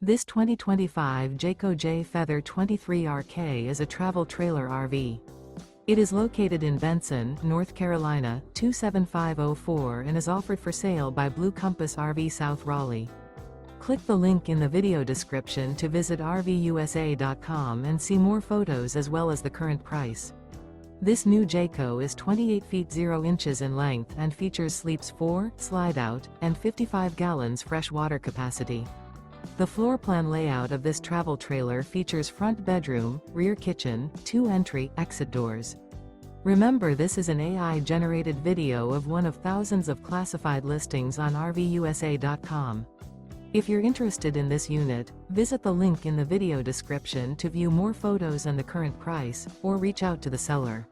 This 2025 Jayco Jay Feather 23RK is a travel trailer RV. It is located in Benson, North Carolina, 27504 and is offered for sale by Blue Compass RV South Raleigh. Click the link in the video description to visit RVUSA.com and see more photos as well as the current price. This new Jayco is 28 feet 0 inches in length and features sleeps 4, slide-out, and 55 gallons fresh water capacity. The floor plan layout of this travel trailer features front bedroom, rear kitchen, 2 entry/exit doors. Remember, this is an AI-generated video of one of thousands of classified listings on RVUSA.com. If you're interested in this unit, visit the link in the video description to view more photos and the current price, or reach out to the seller.